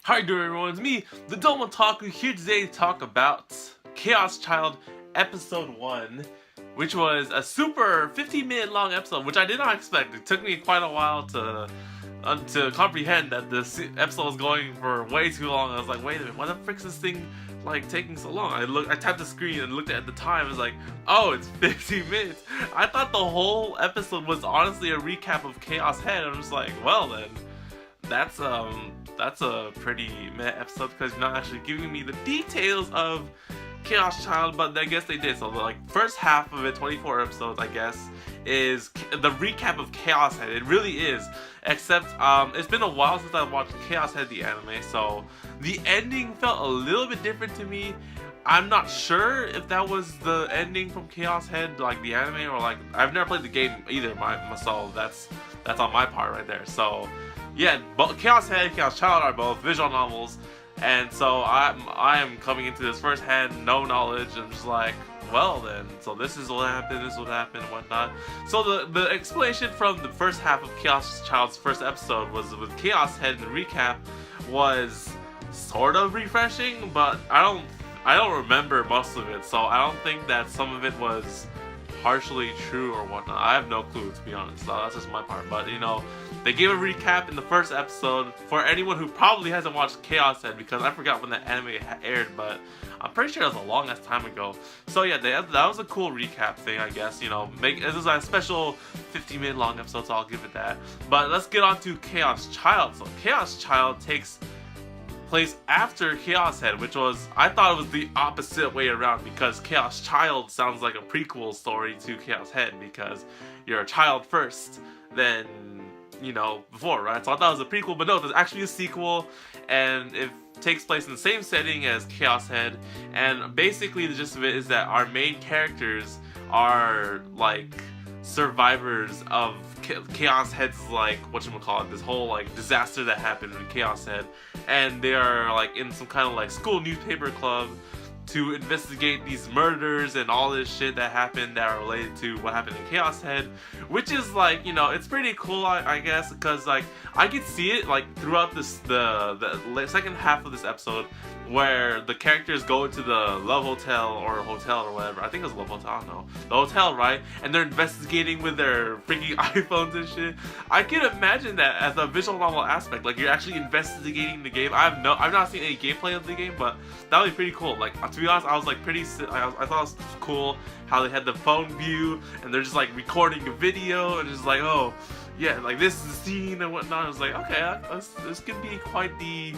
How you doing, everyone? It's me, TheDomotaku, here today to talk about Chaos Child Episode 1, which was a super 15-minute long episode, which I did not expect. It took me quite a while to comprehend that this episode was going for way too long. I was like, wait a minute, why the frick's this thing like taking so long? I tapped the screen and looked at the time. I was like, oh, it's 15 minutes. I thought the whole episode was honestly a recap of Chaos Head. I'm just like, well then, that's a pretty meh episode because you're not actually giving me the details of Chaos Child, but I guess they did. So the first half of it, 24 episodes, I guess, is the recap of Chaos Head. It really is. Except it's been a while since I watched Chaos Head the anime, so the ending felt a little bit different to me. I'm not sure if that was the ending from Chaos Head, like the anime, or like I've never played the game either myself. That's on my part right there. So yeah, both Chaos Head and Chaos Child are both visual novels, and so I am coming into this firsthand, no knowledge, and just like, well then, so this is what happened, and whatnot. So the explanation from the first half of Chaos Child's first episode was with Chaos Head, and the recap was sort of refreshing, but I don't remember most of it, so I don't think that some of it was partially true or whatnot. I have no clue, to be honest. So that's just my part. But you know, they gave a recap in the first episode for anyone who probably hasn't watched Chaos Head, because I forgot when the anime aired, but I'm pretty sure it was a long ass time ago. So yeah, that was a cool recap thing, I guess. You know, this is a special 15-minute long episode, so I'll give it that. But let's get on to Chaos Child. So Chaos Child takes place after Chaos Head, which was, I thought it was the opposite way around, because Chaos Child sounds like a prequel story to Chaos Head, because you're a child first, then, you know, before, right? So I thought it was a prequel, but no, there's actually a sequel, and it takes place in the same setting as Chaos Head, and basically the gist of it is that our main characters are, like, survivors of Chaos Head's, like, whatchamacallit, this whole, like, disaster that happened in Chaos Head, and they are, like, in some kind of, like, school newspaper club to investigate these murders and all this shit that happened that are related to what happened in Chaos Head, which is, like, you know, it's pretty cool, I guess, because, like, I could see it, like, throughout the second half of this episode, where the characters go to the Love Hotel or whatever. I think it was Love Hotel, I don't know. The hotel, right? And they're investigating with their freaking iPhones and shit. I can imagine that as a visual novel aspect. Like, you're actually investigating the game. I've not seen any gameplay of the game, but that would be pretty cool. Like, to be honest, I was like I thought it was cool how they had the phone view and they're just like recording a video and just like, oh yeah, like this is the scene and whatnot. I was like, okay, this could be quite the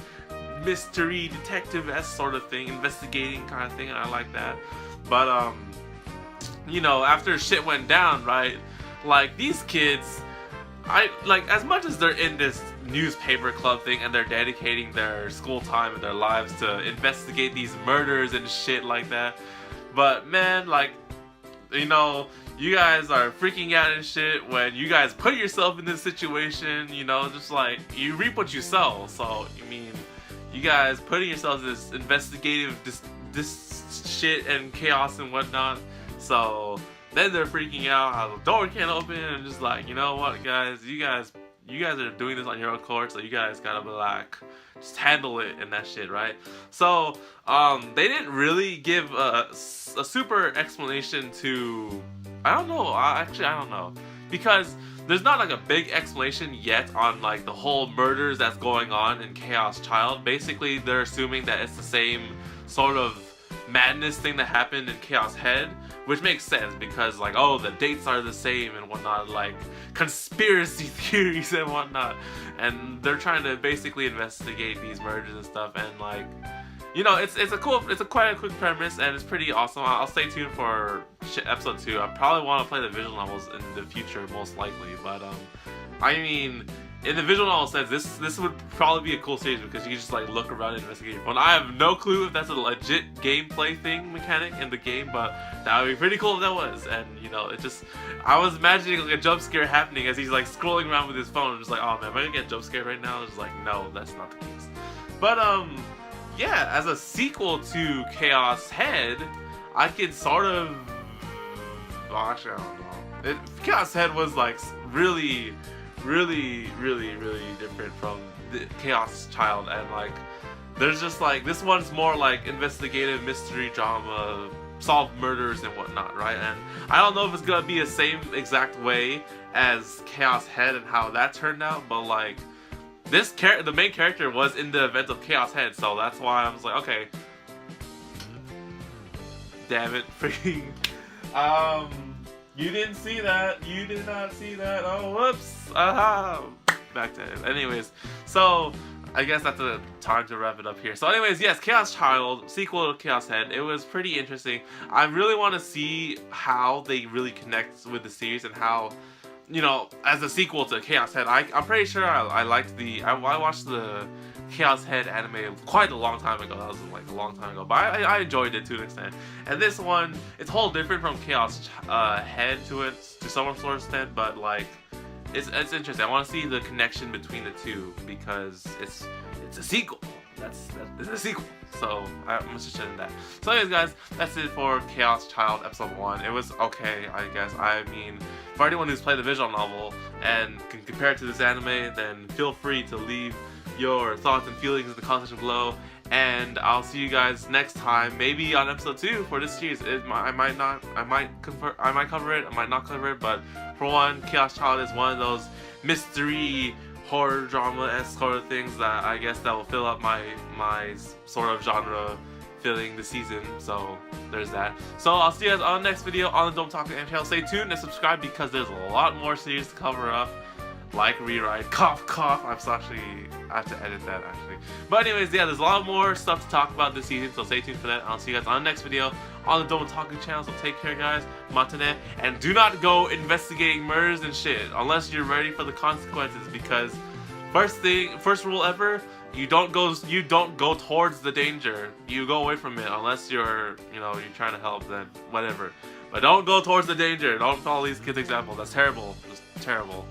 mystery detective-esque sort of thing, investigating kind of thing, and I like that. But you know, after shit went down, right, like, these kids, like, as much as they're in this newspaper club thing and they're dedicating their school time and their lives to investigate these murders and shit like that, but man, like, you know, you guys are freaking out and shit when you guys put yourself in this situation. You know, just like, you reap what you sow. So I mean, you guys putting yourselves in this investigative this shit and chaos and whatnot. So then they're freaking out how the door can't open, and just like, you know what, guys, you guys are doing this on your own court, so you guys gotta be like, just handle it and that shit, right? So they didn't really give a super explanation to, I don't know, actually I don't know, because there's not like a big explanation yet on like the whole murders that's going on in Chaos Child. Basically, they're assuming that it's the same sort of madness thing that happened in Chaos Head, which makes sense because, like, oh, the dates are the same and whatnot, like conspiracy theories and whatnot, and they're trying to basically investigate these murders and stuff, and like, you know, it's quite a quick premise, and it's pretty awesome. I'll stay tuned for episode 2. I probably want to play the visual novels in the future, most likely, but I mean, in the visual novel sense, this would probably be a cool series because you can just like look around and investigate your phone. I have no clue if that's a legit gameplay thing mechanic in the game, but that would be pretty cool if that was. And you know, it just, I was imagining like a jump scare happening as he's like scrolling around with his phone. I'm just like, oh man, am I gonna get jump scared right now? It's like, no, that's not the case. But yeah, as a sequel to Chaos Head, I could sort of, well, actually I don't know. Chaos Head was like really different from the Chaos Child, and like there's just like this one's more like investigative mystery drama, solve murders and whatnot, right? And I don't know if it's gonna be the same exact way as Chaos Head and how that turned out, but like the main character was in the event of Chaos Head, so that's why I was like, okay, damn it, freaking, you didn't see that, you did not see that, oh whoops, back to it. Anyways, so I guess that's the time to wrap it up here. So anyways, yes, Chaos Child, sequel to Chaos Head, it was pretty interesting. I really want to see how they really connect with the series and how, you know, as a sequel to Chaos Head, I'm pretty sure I liked I watched the Chaos Head anime quite a long time ago. That was like a long time ago, but I enjoyed it to an extent. And this one, it's whole different from Chaos Head to some sort of extent, but like it's interesting. I want to see the connection between the two because it's a sequel. It's a sequel. So I'm interested in that. So anyways, guys, that's it for Chaos Child episode 1. It was okay, I guess. I mean, for anyone who's played the visual novel and can compare it to this anime, then feel free to leave your thoughts and feelings in the comment section below. And I'll see you guys next time, maybe on episode 2 for this series. I might cover it, I might not cover it, but for one, Chaos Child is one of those mystery horror drama-esque sort of things that I guess that will fill up my sort of genre filling the season. So there's that. So I'll see you guys on the next video on the Domotaku anime channel. Stay tuned and subscribe because there's a lot more series to cover up. Like Rewrite, cough cough. I have to edit that actually. But anyways, yeah, there's a lot more stuff to talk about this season, so stay tuned for that. I'll see you guys on the next video on the Domotaku channel. So take care, guys. Matane, and do not go investigating murders and shit unless you're ready for the consequences. Because first rule ever, you don't go towards the danger. You go away from it unless you're trying to help. Then whatever. But don't go towards the danger. Don't follow these kids' example. That's terrible. Just terrible.